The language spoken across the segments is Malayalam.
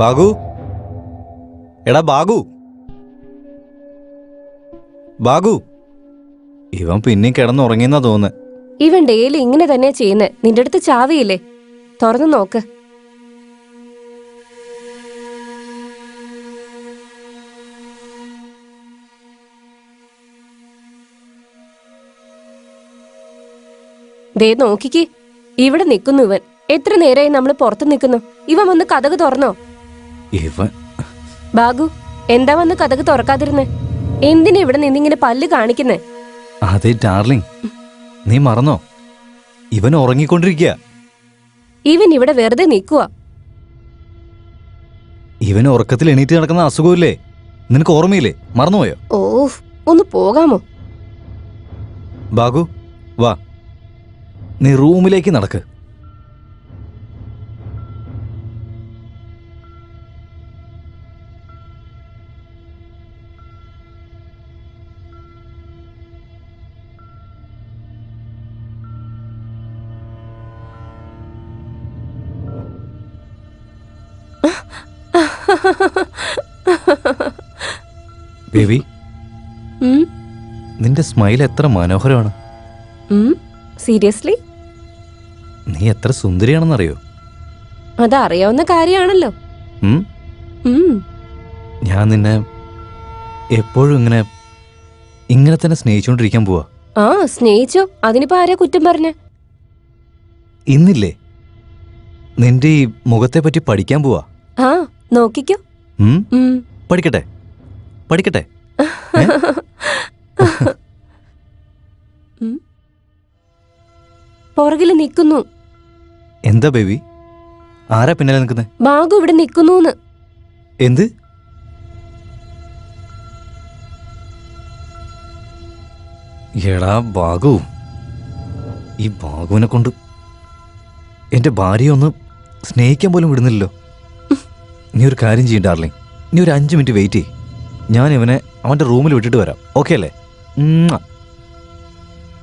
ബാഗു, എടാ ബാഗു, ബാഗു. ഇവൻ പിന്നെയും കിടന്നുറങ്ങിയെന്നാ തോന്നുന്നത്. ഇവൻ ഡെയിലി ഇങ്ങനെ തന്നെ ചെയ്യുന്നത്. നിന്റെ അടുത്ത് ചാവിയില്ലേ? തുറന്നു നോക്ക്. ദേ നോക്കിക്ക്, ഇവിടെ നിൽക്കുന്നു ഇവൻ. എത്ര നേരമായി നമ്മൾ പുറത്ത് നിൽക്കുന്നു. ഇവൻ വന്ന് കതക് തുറന്നോ? ഇവൻ ബാഗു, എന്താ വന്ന് കതക് തുറക്കാതിരുന്നേ? എന്തിനാ ഇവിടെ നിന്നിങ്ങനെ പല്ല് കാണിക്കുന്നേ? അതെ ഡാർലിംഗ്, നീ മറന്നോ? ഇവൻ ഉറങ്ങിക്കൊണ്ടിരിക്കുക. ഇവൻ ഇവിടെ വെറുതെ നിൽക്കുവാ. ഇവൻ ഉറക്കത്തിൽ എണീറ്റ് നടക്കുന്ന അസുഖമില്ലേ? നിനക്ക് ഓർമ്മയില്ലേ? മറന്നുപോയോ? ഓ, ഒന്ന് പോകാമോ? ബാഗു, വാ, നീ റൂമിലേക്ക് നടക്ക്. ബേബി, നിന്റെ സ്മൈൽ എത്ര മനോഹരമാണ്. സീരിയസ്ലി? നീ എത്ര സുന്ദരിയാണെന്നറിയോ? അതറിയാവുന്ന കാര്യമാണല്ലോ. ഞാൻ നിന്നെ എപ്പോഴും ഇങ്ങനെ തന്നെ സ്നേഹിച്ചോണ്ടിരിക്കാൻ പോവാ. ആ, സ്നേഹിച്ചോ? അതിനിപ്പോ ആരാ കുറ്റം പറഞ്ഞ? ഇന്നില്ലേ നിന്റെ ഈ മുഖത്തെ പറ്റി പഠിക്കാൻ പോവാ. ആ, നോക്കിക്കോ. പഠിക്കട്ടെ പഠിക്കട്ടെ. പുറകില് നിക്കുന്നു. എന്താ ബേബി? ആരാ പിന്നാലെ നിൽക്കുന്നേ? ബാഗു ഇവിടെ നിൽക്കുന്നു. എന്ത്? എടാ ബാഗു, ഈ ബാഗുവിനെ കൊണ്ട് എന്റെ ഭാര്യയെ ഒന്ന് സ്നേഹിക്കാൻ പോലും വിടുന്നില്ലല്ലോ. നീ ഒരു കാര്യം ചെയ്യും ഡാർലിംഗ്, നീ ഒരു 5 മിനിറ്റ് വെയിറ്റ് ചെയ്യ്. ഞാൻ ഇവനെ അവന്റെ റൂമിൽ വിട്ടിട്ട് വരാം. ഓക്കെ അല്ലേ?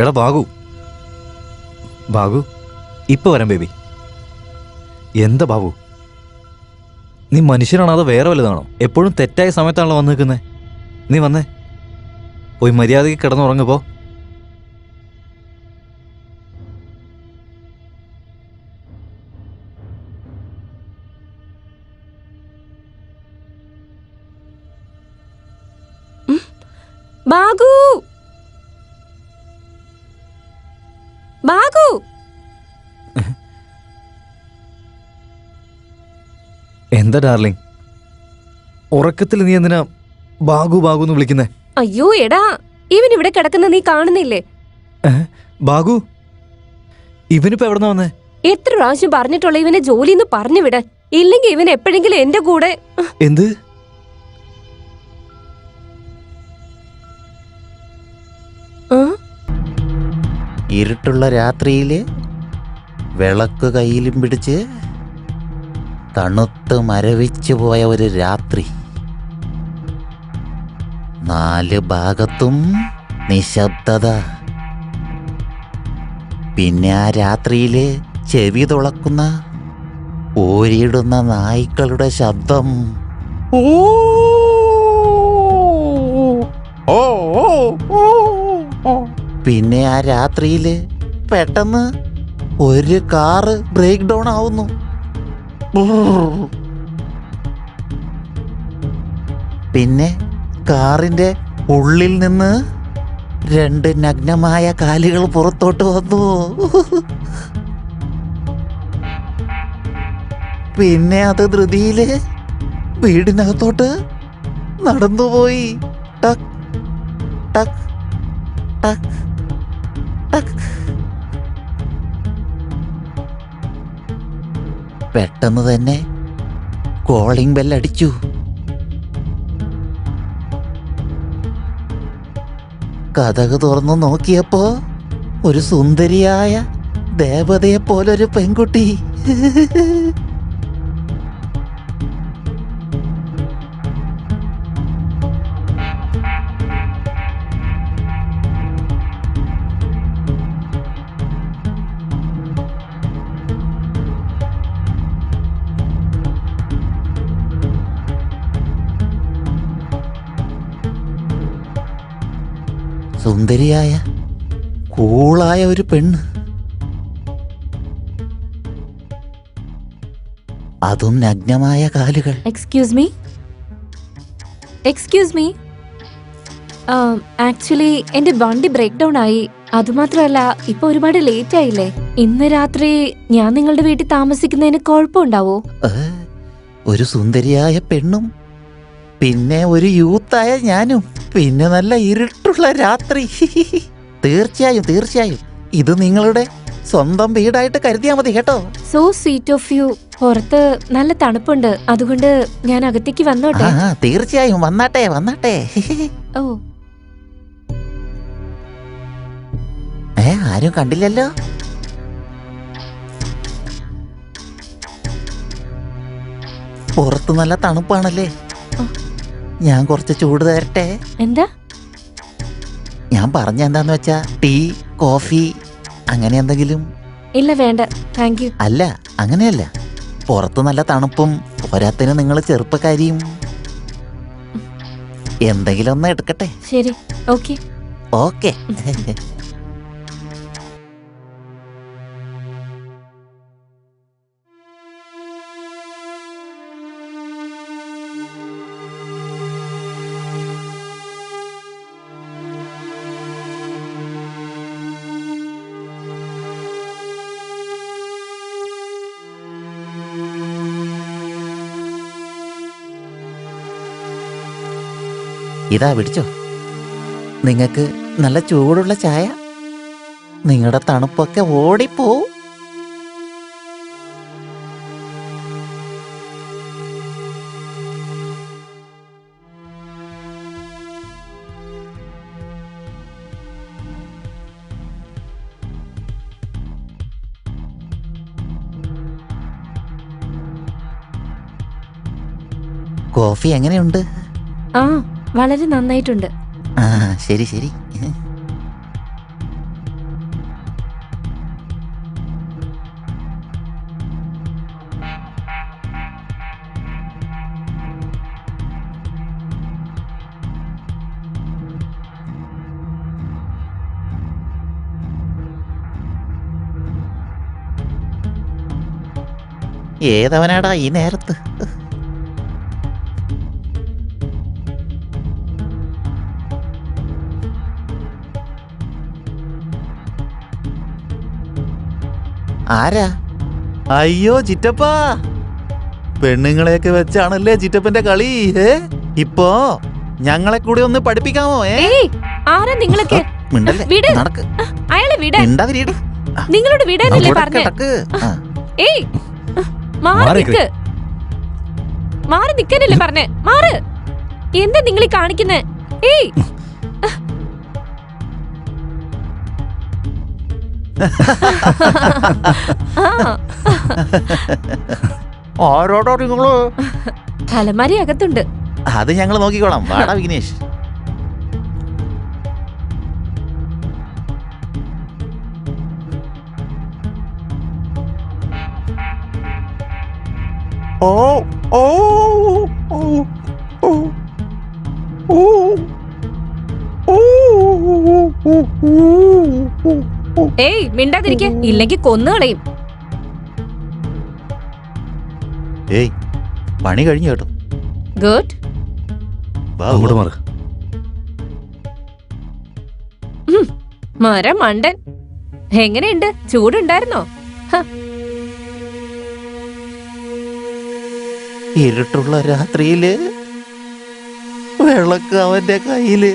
എടാ ബാഗു, ബാഗു, ഇപ്പൊ വരാം ബേബി. എന്താ ബാബു, നീ മനുഷ്യനാണോ അതോ വേറെ വല്ലതാണോ? എപ്പോഴും തെറ്റായ സമയത്താണല്ലോ വന്ന് നിൽക്കുന്നത്. നീ വന്നേ, പോയി മര്യാദയ്ക്ക് കിടന്നുറങ്ങുമ്പോ. Baku, Baku. എന്താ ഡാർലിംഗ്, ഉറക്കത്തിൽ നീ എന്തിനാ ബാഗു ബാഗു എന്ന് വിളിക്കുന്നേ? അയ്യോ എടാ, ഇവൻ ഇവിടെ കിടക്കുന്ന നീ കാണുന്നില്ലേ? ബാഗു, ഇവനിപ്പോ എവിടെന്നാ വന്നേ? എത്ര പ്രാവശ്യം പറഞ്ഞിട്ടുള്ള ഇവനെ ജോലിന്ന് പറഞ്ഞു വിടാൻ. ഇല്ലെങ്കിൽ ഇവൻ എപ്പോഴെങ്കിലും എന്റെ കൂടെ. എന്ത്? ഇരുട്ടുള്ള രാത്രിയില് വിളക്ക് കയ്യിലും പിടിച്ച് തണുത്ത് മരവിച്ചു പോയ ഒരു രാത്രി. 4 ഭാഗത്തും നിശബ്ദത. പിന്നെ ആ രാത്രിയില് ചെവി തുളക്കുന്ന ഓരിയിടുന്ന നായ്ക്കളുടെ ശബ്ദം. പിന്നെ ആ രാത്രിയില് പെട്ടെന്ന് ഒരു കാറ് ബ്രേക്ക് ഡൗൺ ആവുന്നു. പിന്നെ കാറിന്റെ ഉള്ളിൽ നിന്ന് 2 നഗ്നമായ കാലുകൾ പുറത്തോട്ട് വന്നു. പിന്നെ അത് ധൃതിയില് വീടിനകത്തോട്ട് നടന്നുപോയി. ടക് ടക് ടക് ടക്. പെട്ടെന്ന് തന്നെ കോളിംഗ് ബെല്ലടിച്ചു. കതക് തുറന്നു നോക്കിയപ്പോ ഒരു സുന്ദരിയായ ദേവതയെ പോലൊരു പെൺകുട്ടി. സുന്ദരിയായ കൂളായ ഒരു പെണ്ണ്, അതും നഗ്നമായ കാലുകൾ. എക്സ്ക്യൂസ് മീ ആക്ച്വലി എന്റെ വണ്ടി ബ്രേക്ക് ഡൗൺ ആയി. അതുമാത്രമല്ല ഇപ്പൊ ഒരുപാട് ലേറ്റ് ആയില്ലേ. ഇന്ന് രാത്രി ഞാൻ നിങ്ങളുടെ വീട്ടിൽ താമസിക്കുന്നതിന് കുഴപ്പമുണ്ടാവോ? ഒരു സുന്ദരിയായ പെണ്ണും പിന്നെ ഒരു യൂത്തായ ഞാനും പിന്നെ നല്ല ഇരുട്ടുള്ള രാത്രി. തീർച്ചയായും തീർച്ചയായും ഇത് നിങ്ങളുടെ സ്വന്തം വീടായിട്ട് കരുതിയാ മതി കേട്ടോ. So sweet of you. പുറത്ത് നല്ല തണുപ്പുണ്ട്, അതുകൊണ്ട് ഞാൻ അകത്തേക്ക് വന്നോട്ടെ? തീർച്ചയായും വന്നാട്ടെ വന്നാട്ടെ. ഓ ആരും കണ്ടില്ലല്ലോ. പുറത്ത് നല്ല തണുപ്പാണല്ലേ. ഞാൻ കുറച്ച് ചൂട് തരട്ടെ? എന്താ? ഞാൻ പറഞ്ഞ എന്താന്ന് വെച്ചാ ടീ കോഫി അങ്ങനെ എന്തെങ്കിലും? ഇല്ല വേണ്ട, താങ്ക് യു. അല്ല അങ്ങനെയല്ല, പുറത്ത് നല്ല തണുപ്പും പോരാത്തിന് നിങ്ങൾ ചെറുപ്പക്കാരിയും. എന്തെങ്കിലും ഒന്ന് എടുക്കട്ടെ? ശരി, ഓക്കെ. ഓക്കെ. ഇതാ പിടിച്ചോ, നിങ്ങൾക്ക് നല്ല ചൂടുള്ള ചായ. നിങ്ങളുടെ തണുപ്പൊക്കെ ഓടിപ്പോവും. കോഫി എങ്ങനെയുണ്ട്? ആ വളരെ നന്നായിട്ടുണ്ട്. ആ ശരി ശരി. ഏതവനാടാ ഈ നേരത്ത്? ആരാ? അയ്യോ ചിറ്റപ്പാ, പെണ്ണുങ്ങളെയൊക്കെ വെച്ചാണല്ലേ ചിറ്റപ്പന്റെ കളി. ഇപ്പോ ഞങ്ങളെ കൂടെ ഒന്ന് പഠിപ്പിക്കാമോ? ആരാ നിങ്ങളൊക്കെ? മിണ്ടല്ലേ, വിട്. നടക്ക്. അയാളെ വിടാൻ. മിണ്ടാതിരിയെടി. നിങ്ങളോട് വിടാനല്ലേ പറഞ്ഞേ? ഏയ് മാറി നിക്ക്. മാറി നിക്കാനല്ലേ പറഞ്ഞേ? മാറ്. എന്താ നിങ്ങൾ ഈ കാണിക്കുന്നേ? ഏയ് ആരോടോ നിങ്ങള്? തലമാരി അകത്തുണ്ട്. അത് ഞങ്ങൾ നോക്കിക്കോളാം. വാടാ വിഘ്നേഷ്. ഓ ഓ ഓ ഓ ഏയ് മിണ്ടാതിരിക്ക, ഇല്ലെങ്കിൽ കൊന്നുകളയും. ഏയ് പണി കഴിഞ്ഞു കേട്ടോ. ഗുഡ്. അങ്ങോട്ട് മാറ്. മര മണ്ടൻ. എങ്ങനെയുണ്ട്? ചൂടുണ്ടായിരുന്നോ? ഇരുട്ടുള്ള രാത്രിയില് വിളക്ക് അവന്റെ കയ്യില്.